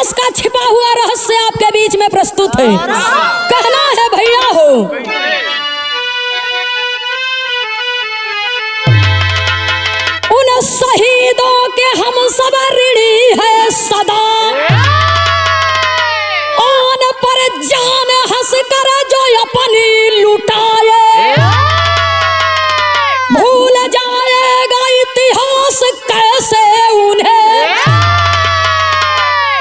इतिहास का छिपा हुआ रहस्य आपके बीच में प्रस्तुत है। कहना है भैया हो, उन शहीदों के हम सब ऋणी है सदा, आन पर जान हंस कर जो अपनी लुटाए, भूल जाएगा इतिहास कैसे उन्हें,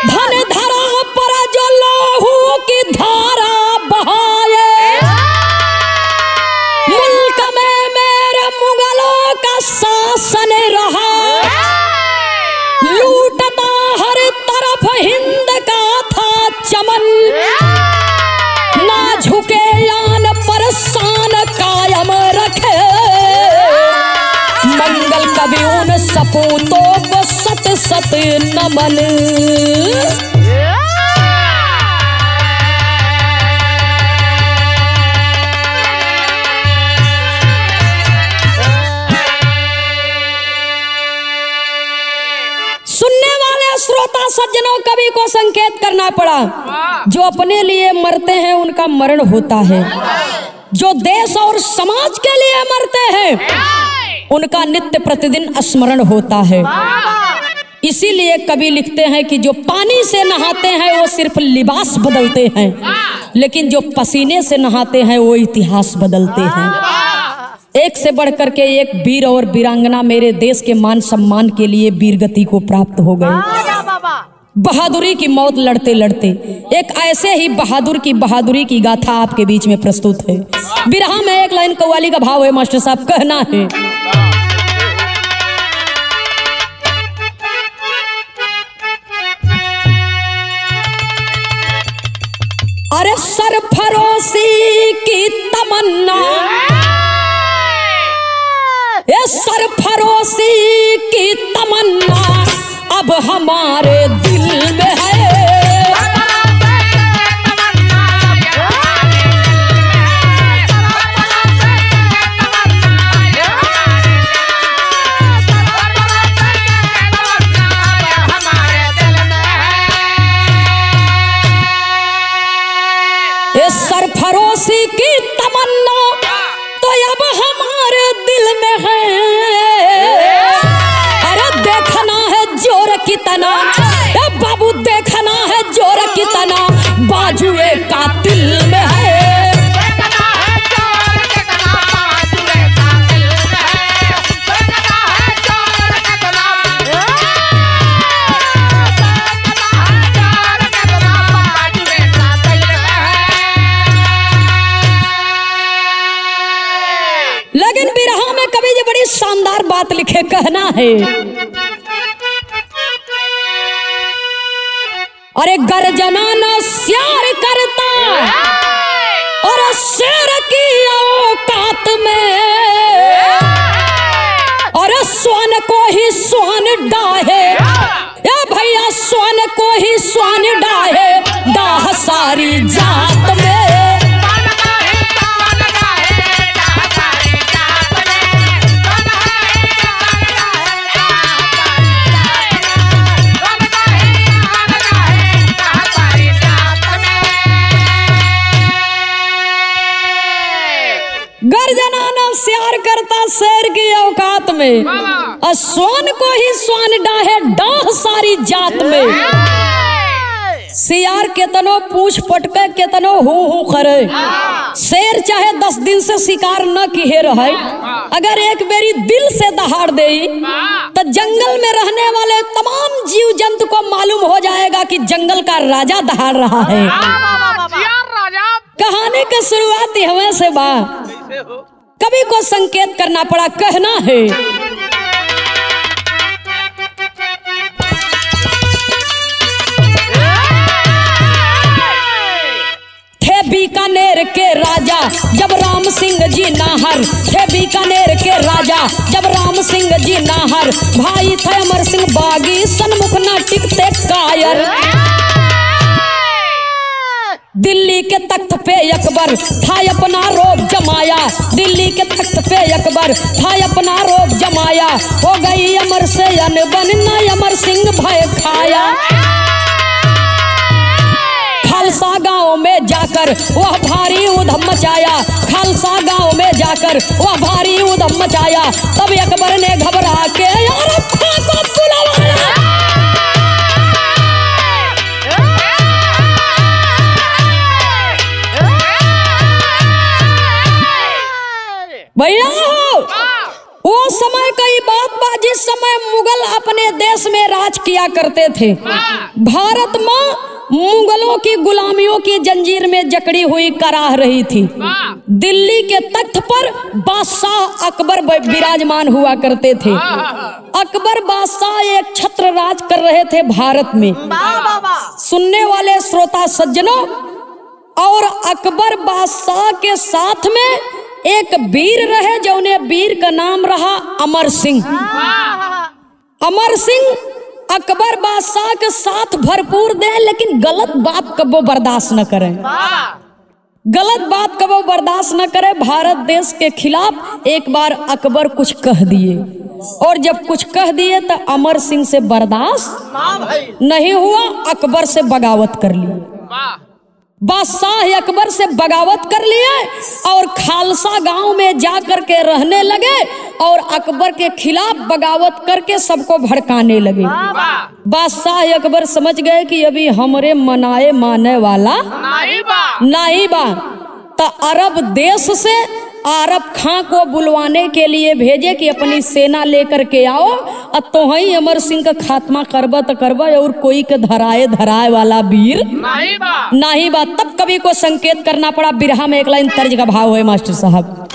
धन धरा पर जो लहू की धारा बहाए, मुल्क में मेरे मुगलों का शासन रहा, लूटता हर तरफ हिंद का था चमन, ना झुके यान पर शान कायम रखे, मंगल कवि उन सपूतों को सत सत नमन। सुनने वाले श्रोता सज्जनों, कवि को संकेत करना पड़ा, जो अपने लिए मरते हैं उनका मरण होता है, जो देश और समाज के लिए मरते हैं उनका नित्य प्रतिदिन स्मरण होता है। इसीलिए कवि लिखते हैं कि जो पानी से नहाते हैं वो सिर्फ लिबास बदलते हैं, लेकिन जो पसीने से नहाते हैं वो इतिहास बदलते हैं। एक से बढ़कर के एक वीर और वीरांगना मेरे देश के मान सम्मान के लिए वीरगति को प्राप्त हो गए। बहादुरी की मौत लड़ते लड़ते एक ऐसे ही बहादुर की बहादुरी की गाथा आपके बीच में प्रस्तुत है। बिरहा में एक लाइन कव्वाली का भाव है मास्टर साहब, कहना है, अरे सरफरोशी की तमन्ना, ये सरफरोशी की तमन्ना अब हमारे दिल में है, ये सरफरोशी की तमन्ना तो अब हमारे दिल में है, अरे देखना है जोर कितना, बाबू देखना है जोर कितना, बाजुए कातिल में है। लेकिन बिरहा में कवि जी बड़ी शानदार बात लिखे, कहना है, अरे गर्जना न श्यार करता और शेर की औकात में, और स्वान को ही स्वान डाहे, ए भैया स्वान को ही स्वान डाहे, डाह सारी जात में। गर्जना न श्यार करता शेर की औकात में, और स्वान को ही स्वान डाहे, डाह सारी जात में। सियार केतनो पूछ पटके केतनो हूँ करे, शेर चाहे 10 दिन से शिकार न किए रहे, अगर एक बेरी दिल से दहाड़ दे तो जंगल में रहने वाले तमाम जीव जंतु को मालूम हो जाएगा कि जंगल का राजा दहाड़ रहा है। कहानी की शुरुआत हमें से बा, कवि को संकेत करना पड़ा, कहना है, थे बीकानेर के राजा जब राम सिंह जी नाहर, थे बीकानेर के राजा जब राम सिंह जी नाहर, भाई थे अमर सिंह बागी सन्मुख न टिकते कायर, दिल्ली के तख्त पे अकबर था अपना रोब जमाया, दिल्ली के तख्त पे अकबर था अपना रोब जमाया, हो गई अमर से अनबन न अमर सिंह भय खाया। खालसा गांव में जाकर वह भारी उधम मचाया, खालसा गांव में जाकर वह भारी उधम मचाया। तब अकबर ने घबरा के अरब खां को बुलवाया। भैया वो समय कई बात बा जिस समय मुगल अपने देश में राज किया करते थे। भारत में मुगलों की गुलामियों की जंजीर में जकड़ी हुई कराह रही थी। दिल्ली के तख्त पर बादशाह अकबर विराजमान हुआ करते थे। अकबर बादशाह एक छत्र राज कर रहे थे भारत में। सुनने वाले श्रोता सज्जनों, और अकबर बादशाह के साथ में एक वीर रहे, जो उन्हें वीर का नाम रहा अमर सिंह। अमर सिंह अकबर बादशाह के साथ भरपूर दे, लेकिन गलत बात कबो बर्दाश्त न करें। गलत बात कबो बर्दाश्त न करे। भारत देश के खिलाफ एक बार अकबर कुछ कह दिए, और जब कुछ कह दिए तो अमर सिंह से बर्दाश्त नहीं हुआ, अकबर से बगावत कर ली। बादशाह अकबर से बगावत कर लिए और खालसा गांव में जा करके रहने लगे, और अकबर के खिलाफ बगावत करके सबको भड़काने लगे। बादशाह अकबर समझ गए कि अभी हमरे मनाए माने वाला नहीं बा, तो अरब देश से अरब खां को बुलवाने के लिए भेजे कि अपनी सेना लेकर के आओ, और तोहई अमर सिंह का खात्मा करबा तो करबा, और कोई के धराए वाला वीर नहीं बा। तब कवि को संकेत करना पड़ा। बिरहा में एक लाइन तर्ज का भाव है मास्टर साहब।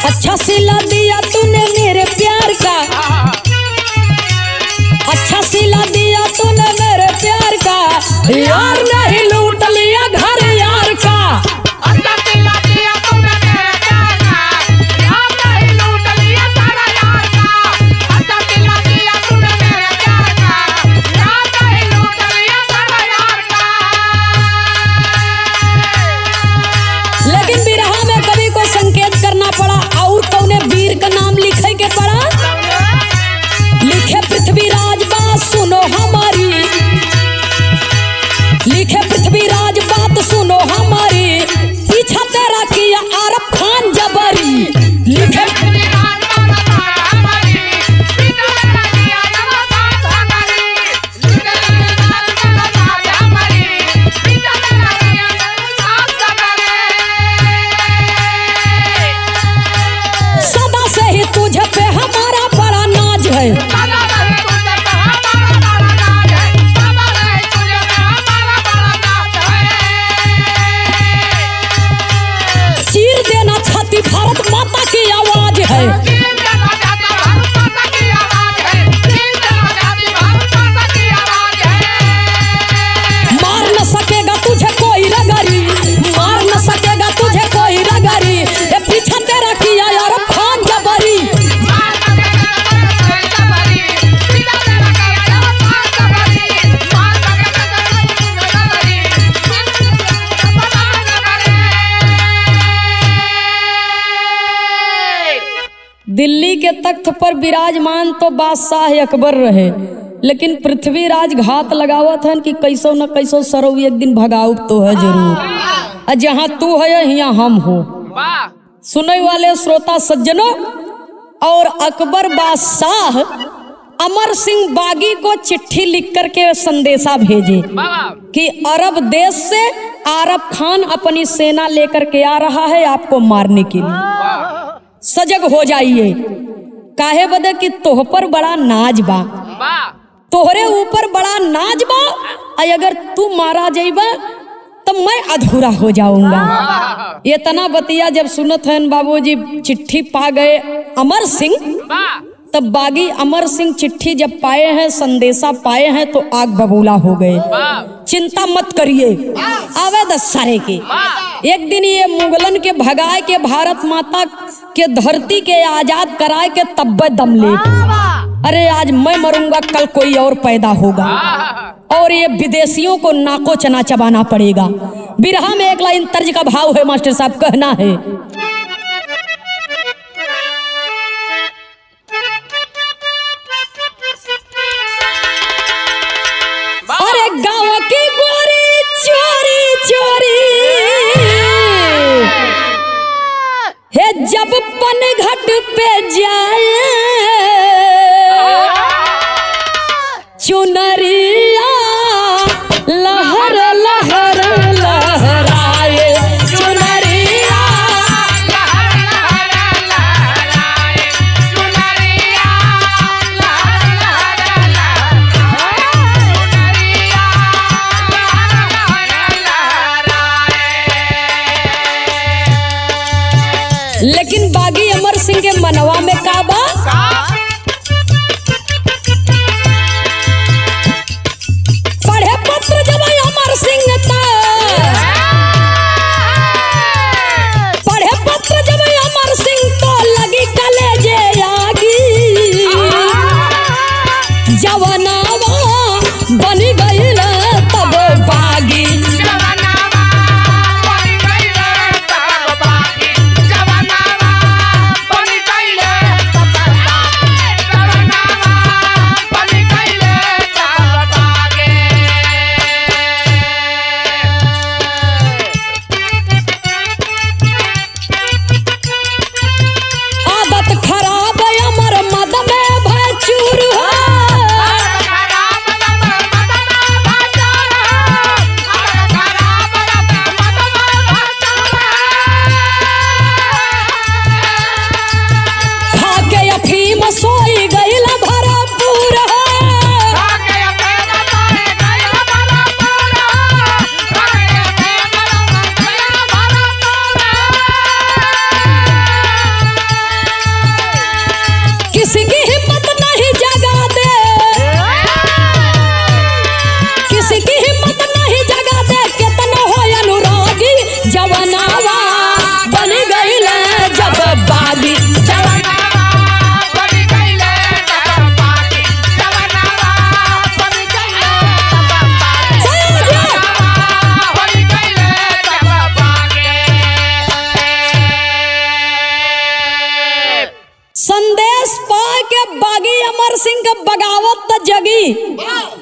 अच्छा सिला दिया तूने मेरे प्यार का, अच्छा सिला दिया तूने मेरे प्यार का, यार नहीं लूट लिया घर यार का। अच्छा सिला दिया तूने मेरे प्यार का, यार नहीं लूट लिया घर यार का। अच्छा सिला दिया तूने मेरे प्यार का, यार नहीं लूट लिया घर यार का। लेकिन बिरहा में कवि को संकेत करना पड़ा, और कौने वीर का नाम लिखे के पड़ा। लिखे पृथ्वीराज बात सुनो हमारी, लिखे पृथ्वीराज बात सुनो हमारी, पीछा तेरा किया अरब खान जबरी। लिखे पृथ्वीराज बात हमारी, पीछा तेरा किया अरब खान जबरी। लिखे पृथ्वीराज बात हमारी, पीछा तेरा किया अरब खान जबरी। सदा से ही तुझे पे हमारा बड़ा नाज है, भारत माता की आवाज है। मार न सकेगा तुझे कोई रगरी, मार न सकेगा तुझे कोई रगरी, ये पीछा तेरा किया यार खान जबरी। दिल्ली के तख्त पर विराजमान तो बादशाह अकबर रहे, लेकिन पृथ्वीराज घात लगावत है कि कैसो न कैसो सरव एक दिन भगाऊ तो है जरूर, जहाँ तू है यहाँ हम हो। सुनने वाले श्रोता सज्जनों, और अकबर बादशाह अमर सिंह बागी को चिट्ठी लिख करके संदेशा भेजे कि अरब देश से अरब खान अपनी सेना लेकर के आ रहा है आपको मारने के लिए, सजग हो जाइए। काहे बदे कि तोह पर बड़ा नाज बा, तोहरे ऊपर बड़ा नाज बा, अगर तू मारा जाइबा तो मैं अधूरा हो जाऊंगा। ये तना बतिया जब सुनत हैं बाबूजी, चिट्ठी पा गए अमर सिंह, तब बागी अमर सिंह चिट्ठी जब पाए हैं, संदेशा पाए हैं, तो आग बबूला हो गए। चिंता मत करिए, आवे दस सारे के एक दिन ये मुगलन के भगाए के भारत माता के धरती के आजाद कराए के तब्बे दम ले। अरे आज मैं मरूंगा, कल कोई और पैदा होगा, और ये विदेशियों को नाको चना चबाना पड़ेगा। बिरहा में एक लाइन तर्ज का भाव है मास्टर साहब, कहना है अरे गाँव की गोरी चोरी चोरी हे जब पनघट पे जाए चुनरिया लहर लहर लहराए चुनरिया लहर लहर लहराए चुनरिया लहर लहर लहराए चुनरिया लहर लहर। लेकिन बागी अमर सिंह के मनवा में का बा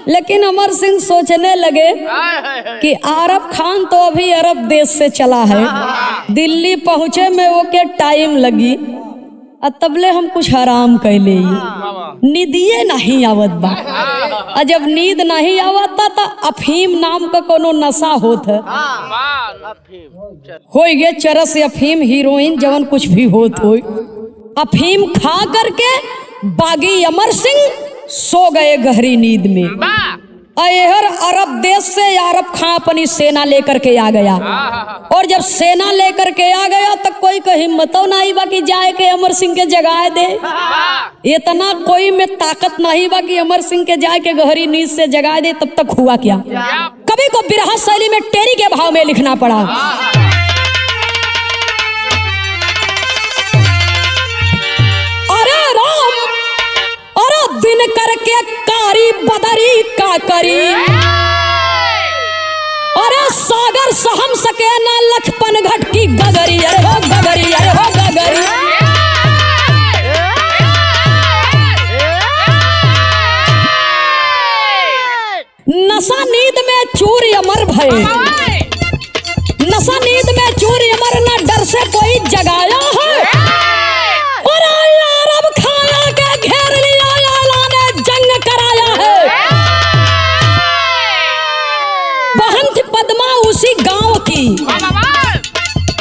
लेकिन अमर सिंह सोचने लगे कि आरब खान तो अभी अरब देश से चला है, दिल्ली पहुंचे में वो के टाइम लगी, तबले हम कुछ आराम कर ले, नींदिए नहीं आवत बा। जब नींद नहीं आवता तो अफीम नाम का कोनो नशा होत है, हो गए चरस अफीम हीरोइन जवन कुछ भी होत हो। अफीम खा करके बागी अमर सिंह सो गए गहरी नींद में। अहर अरब देश से अरब खां अपनी सेना लेकर के आ गया, और जब सेना लेकर के आ गया तो कोई को हिम्मतो नहीं बा कि जाए के अमर सिंह के जगाए दे। इतना कोई में ताकत नहीं बा कि अमर सिंह के जाए के गहरी नींद से जगाए दे। तब तक हुआ क्या, कवि को बिरहा शैली में टेरी के भाव में लिखना पड़ा। दिन करके कारी बदरी का करी, अरे सागर सहम सके ना लखपन घट की गगरी, अरे हो गगरी, अरे हो गगरी। नशा नींद में चूर अमर भय, नशा नींद में चूर अमर ना डर से कोई जगाया है, और अरब खाया के घेर लिया जंग कराया है। बहन थी पद्मा उसी गांव की,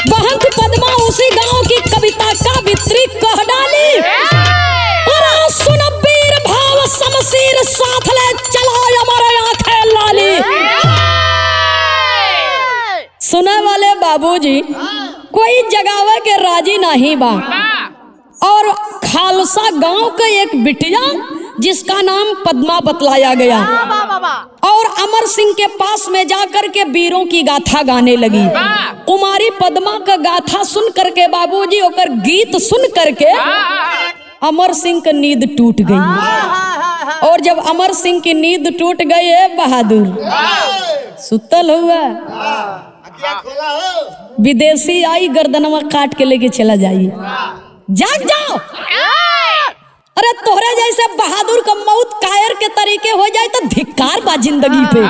बहन थी पद्मा उसी गांव की, कविता का वित्री कह डाली, और सुन वीर भाव शमशीर साथ ले चला हमारे आंखें लाली। सुने वाले बाबूजी कोई जगावे के राजी नहीं बा, और खालसा गांव का एक बिटिया जिसका नाम पद्मा बतलाया गया, और अमर सिंह के पास में जाकर के वीरों की गाथा गाने लगी। कुमारी पद्मा का गाथा सुन करके बाबूजी ओकर गीत सुन करके अमर सिंह की नींद टूट गई। और जब अमर सिंह की नींद टूट गई है बहादुर, सुतल हुआ विदेशी आई गर्दनवा काट के लेके चला जाइए, जाग जाओ। अरे तोहरे जैसे बहादुर का मौत कायर के तरीके हो जाए तो धिक्कार बा जिंदगी पे।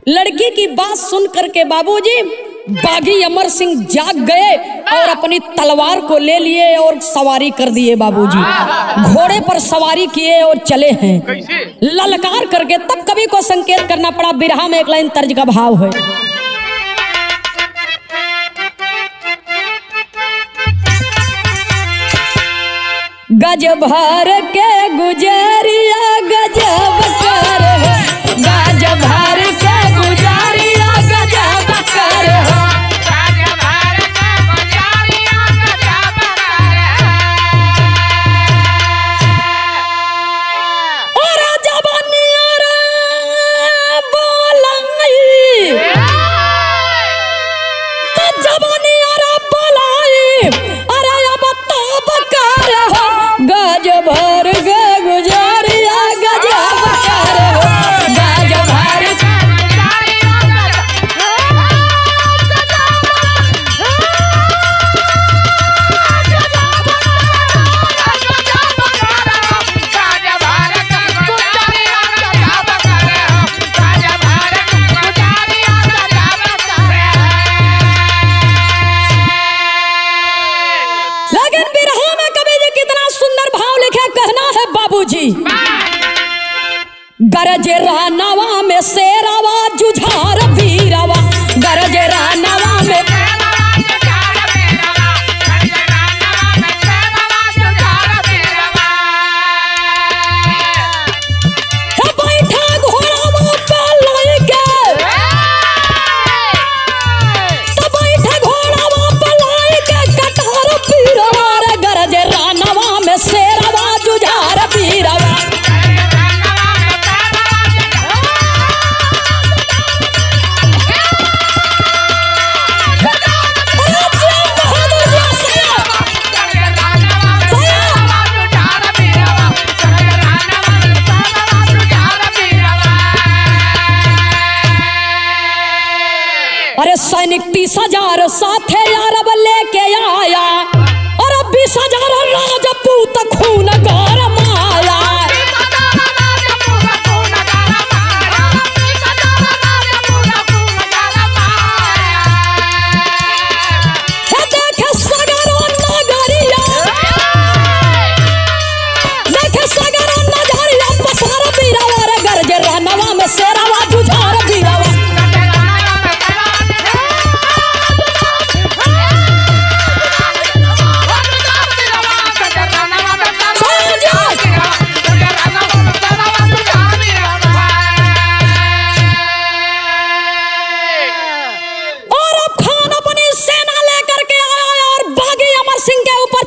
लड़की की बात सुन करके बाबूजी बागी अमर सिंह जाग गए और अपनी तलवार को ले लिए और सवारी कर दिए बाबूजी। घोड़े पर सवारी किए और चले हैं ललकार करके। तब कवि को संकेत करना पड़ा। बिरहा में एक लाइन तर्ज का भाव है। गज भर के गुजरिया गजब कर हो, गज भर के गुजरिया गजब कर हो, गज भर के गुजरिया गजब कर हो। और जवानिया रे बोलाई तो जवानिया रे बोलाई, अरे अब तब कर हो, गज भर के गुजरिया गजब कर हो, गज भर के गुजरिया लेकिन बिरहा में कवि जी कितना सुंदर भाव लिखे। कहना है बाबूजी गरजे रानवा में शेरावा जुझार भीरवा, गरजे रानवा में बैठा घोड़ावा पे लइके, तो बैठा घोड़ावा पे लइके कटार भीरवा रे, गरजे रानवा में शेरावा जुझार भीरवा। अरे सैनिक 30,000 साथे अरब लेके आया और 20,000 राजपूत खून गरमाया। देखे सगरो नगरिया, देखे सगरो नगरिया पसार बीरावा रे, गरजे रानवा में शेरावा जुझार बीरावा।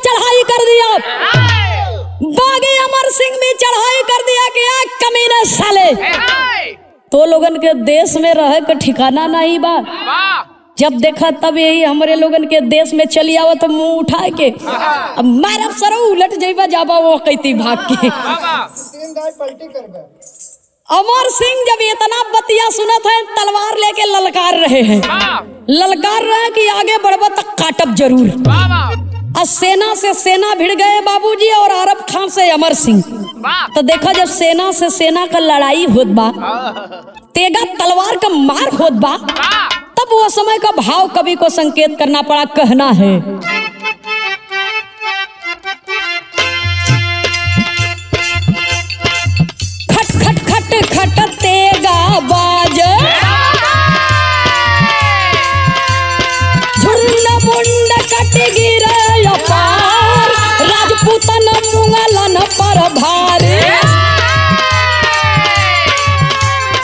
चढ़ाई कर दिया, बागी अमर सिंह भी चढ़ाई कर दिया कि एक कमीने साले तो लोगन के देश में रहे का ठिकाना नहीं बा। जब देखा तब यही हमारे लोगन के देश में चली आवा तो मुंह उठा के अब मारब सरो उलट जाइबा जाबा वो कहती भाग के। अमर सिंह जब इतना बतिया सुनत है तलवार लेके ललकार रहे हैं, ललकार रहे कि आगे बढ़बा तक काटब जरूर। और सेना से सेना भिड़ गए बाबूजी और अरब खान से अमर सिंह। तो देखा जब सेना से सेना का लड़ाई होत बा, तेगा तलवार का मार होत बा, तब वो समय का भाव कवि को संकेत करना पड़ा। कहना है खट खट खट खट तेगा बाज, झुंड मुंड कट गिरे अपार, राजपूतन मुगलन पर भारी,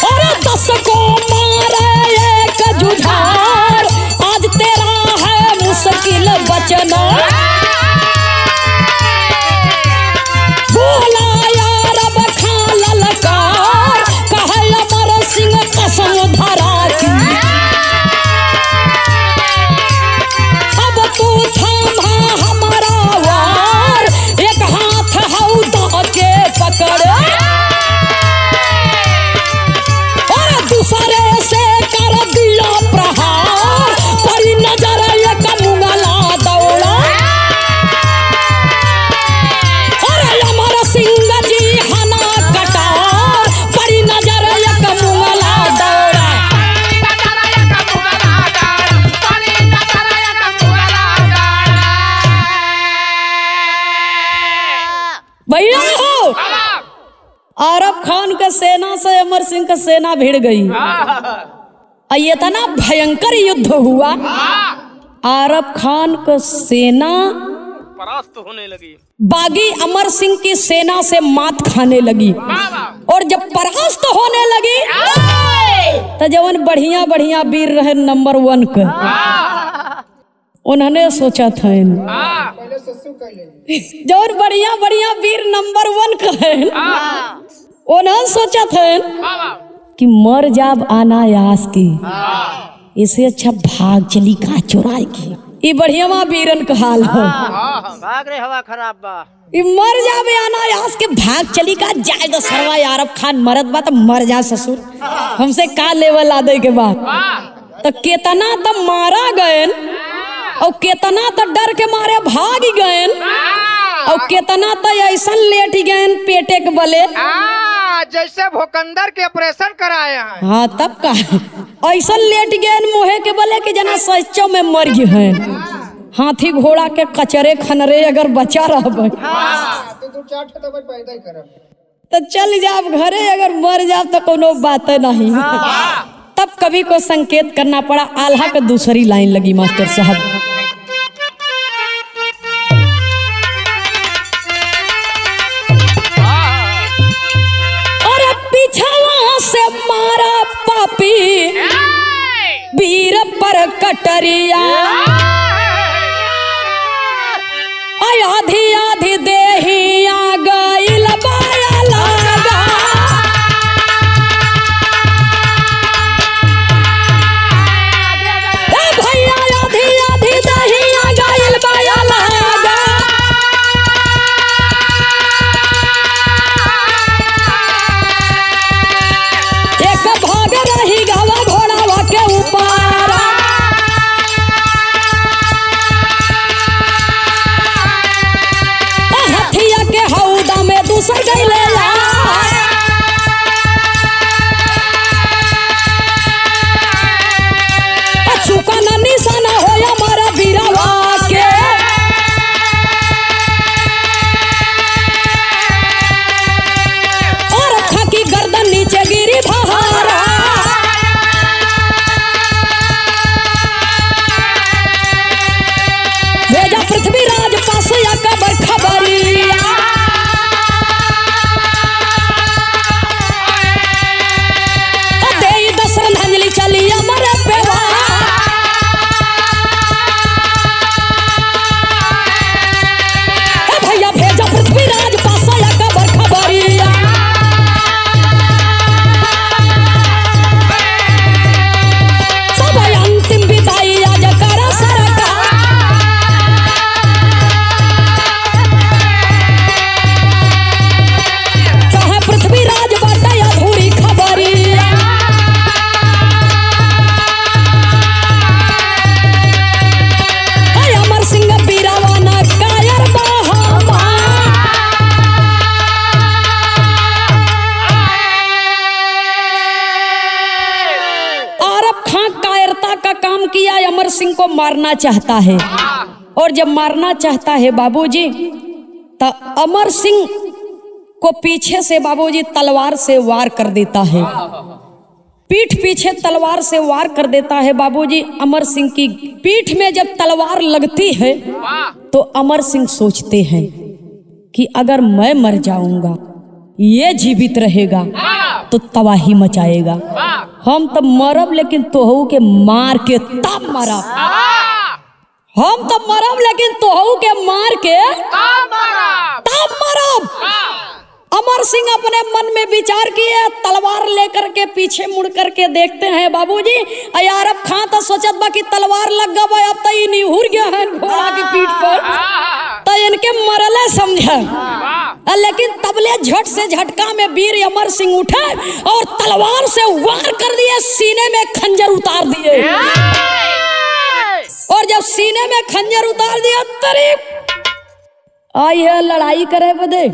और 10 को मारे एक जुझार, आज तेरा है मुश्किल बचना। बोला यार अब खा ललकार, कहे अमर सिंह अमर सिंह का सेना भिड़ गई। ये इतना भयंकर युद्ध हुआ, आरब खान का सेना परास्त होने लगी, बागी अमर सिंह की सेना से मात खाने लगी। और जब परास्त होने लगी तो जवन बढ़िया बढ़िया वीर रहे नंबर 1 का, उन्होंने सोचा था जवन बढ़िया बढ़िया वीर नंबर 1 का है, उन्होंने सोचा था कि मर जाब अनायास की, इसे अच्छा भाग चली का चुराएगी। ये बढ़िया वीरन का हाल हो, भाग रे हवा खराब बा, ये मर जावे अनायास के भाग चली का जाए तो सरवा आरब खान मरत बा तो मर जा ससुर, हमसे का लेवल आदे के बाद। तो केतना तो मारा गए और केतना तो डर के मारे भाग गए और केतना तो ऐसा लेट गए पेटे के बले जैसे भूखंडर के ऑपरेशन कराए हैं। हाँ तब का ऐसा लेट गए मोहे के बले कि जना सच्चों में मर गए हैं। हाथी घोड़ा के कचरे खनरे अगर बचा रह तो चल जाब घरे, अगर मर जाब तो कोनो बात नहीं। तब कवि को संकेत करना पड़ा। आल्हा का दूसरी लाइन लगी मास्टर साहब, से मारा पापी वीर पर कटरिया, आधी आधी देहिया गइल बाया लागा, भैया आधी आधी देहिया गइल बाया लागा। अमर सिंह को मारना चाहता है, और जब मारना चाहता है बाबूजी तो अमर सिंह को पीछे से बाबूजी तलवार से वार कर देता है, पीठ पीछे तलवार से वार कर देता है। बाबूजी अमर सिंह की पीठ में जब तलवार लगती है तो अमर सिंह सोचते हैं कि अगर मैं मर जाऊंगा, ये जीवित रहेगा तो तबाही मचाएगा, हम तो मरब लेकिन तोहू के मार के तब मरब, हम तो मरब लेकिन तोहू के मार के तब मरब। अमर सिंह अपने मन में विचार किए, तलवार लेकर के पीछे मुड़ करके देखते हैं बाबूजी, अयारब खां तो सोचत बा कि तलवार लग गई, अब तो ये निहुर गया है घोड़ा की पीठ पर, तो इनके मरले समझे, लेकिन तबले झट से झटका में वीर अमर सिंह उठे और तलवार से वार कर दिए, सीने में खंजर उतार दिए, और जब सीने में खंजर उतार दिया तरी आई है लड़ाई करे बदे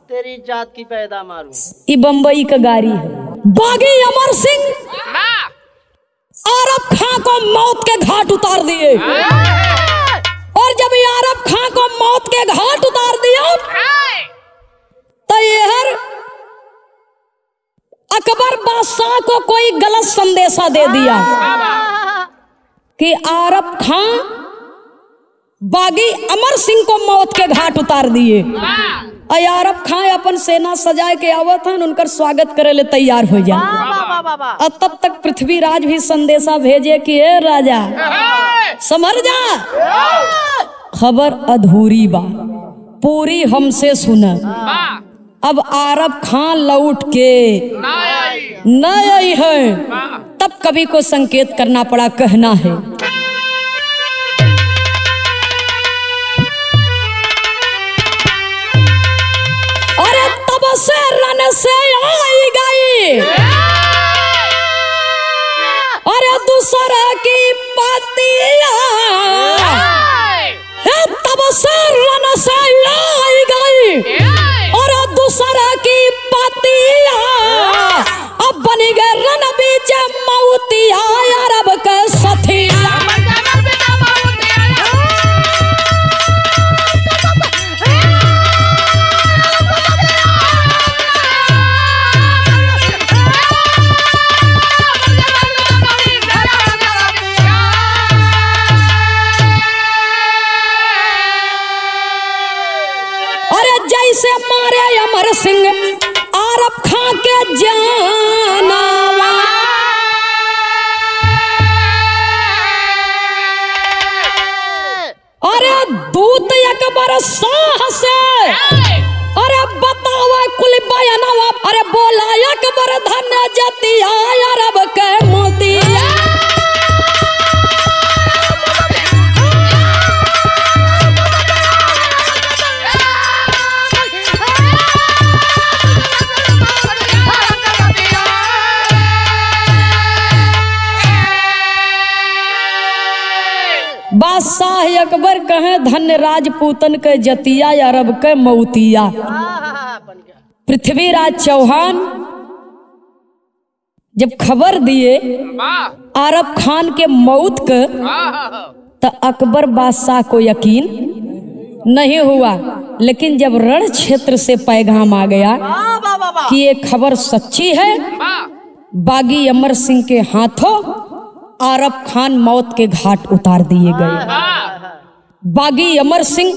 तेरी जात की पैदा मारूं। ये बम्बई का गाड़ी है। बागी अमर सिंह आरब खां को मौत के घाट उतार दिए, और जब ये आरब खां को मौत के घाट उतार दिया तो यह अकबर बादशाह को कोई गलत संदेशा दे दिया कि आरब खां बागी अमर सिंह को मौत के घाट उतार दिए। आरब खां अपन सेना सजाए के आवत हन, उनकर स्वागत करे ले तैयार हो जा। और तब तक पृथ्वीराज भी संदेशा भेजे कि ए राजा समझ जा, खबर अधूरी बा, पूरी हमसे सुन। अब आरब खां लौट के न आई है, तब कवि को संकेत करना पड़ा, कहना है अरे तब से रन से आई गई, अरे दूसरे की पतिया, तब से रन से आई गई, और दूसरा की पतिया, अब बन गए रन बीच मौतिया, अरब के सथिया। जैसे मारे अमर सिंह आरब खां के जानवा, अरे दूत अकबर शाह से अरे बतावा कुल बयानवा, अरे बोला अकबर धन्य जतिया, अरब के मोतिया। बादशाह अकबर कहे धन्य राजपूतन के जतिया, अरब के मौतिया। पृथ्वीराज चौहान जब खबर दिए आरब खान के मौत के, तो अकबर बादशाह को यकीन नहीं हुआ। लेकिन जब रण क्षेत्र से पैगाम आ गया कि ये खबर सच्ची है, बागी अमर सिंह के हाथों आरब खान मौत के घाट उतार दिए गए। बागी अमर सिंह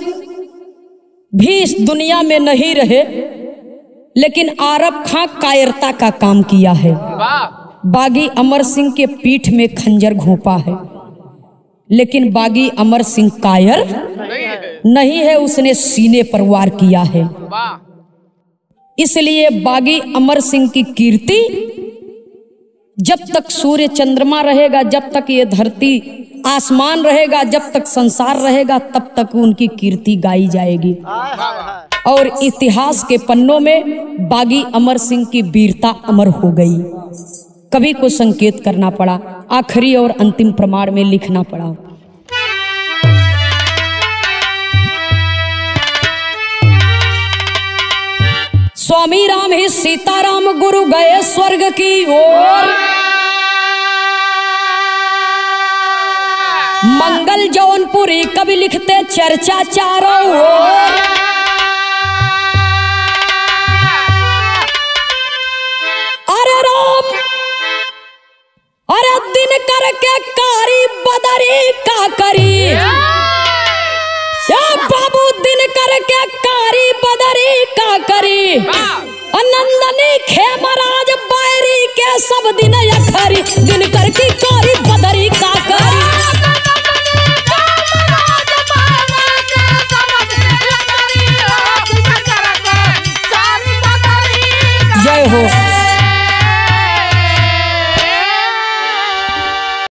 भी इस दुनिया में नहीं रहे, लेकिन आरब खां कायरता का काम किया है। बागी अमर सिंह के पीठ में खंजर घोंपा है, लेकिन बागी अमर सिंह कायर नहीं है, उसने सीने पर वार किया है। इसलिए बागी अमर सिंह की कीर्ति जब तक सूर्य चंद्रमा रहेगा, जब तक ये धरती आसमान रहेगा, जब तक संसार रहेगा, तब तक उनकी कीर्ति गाई जाएगी। और इतिहास के पन्नों में बागी अमर सिंह की वीरता अमर हो गई। कवि को संकेत करना पड़ा, आखिरी और अंतिम प्रमाण में लिखना पड़ा। स्वामी राम ही सीताराम गुरु गए स्वर्ग की ओर, मंगल जौनपुरी कवि लिखते चर्चा चारों ओर। अरे राम अरे दिन करके कारी बदरी का करी, बाबू दिन करके कारी बदरी का करी, नंदनी खेमराज बैरी के सब दिन अखरी, दिन करके कारी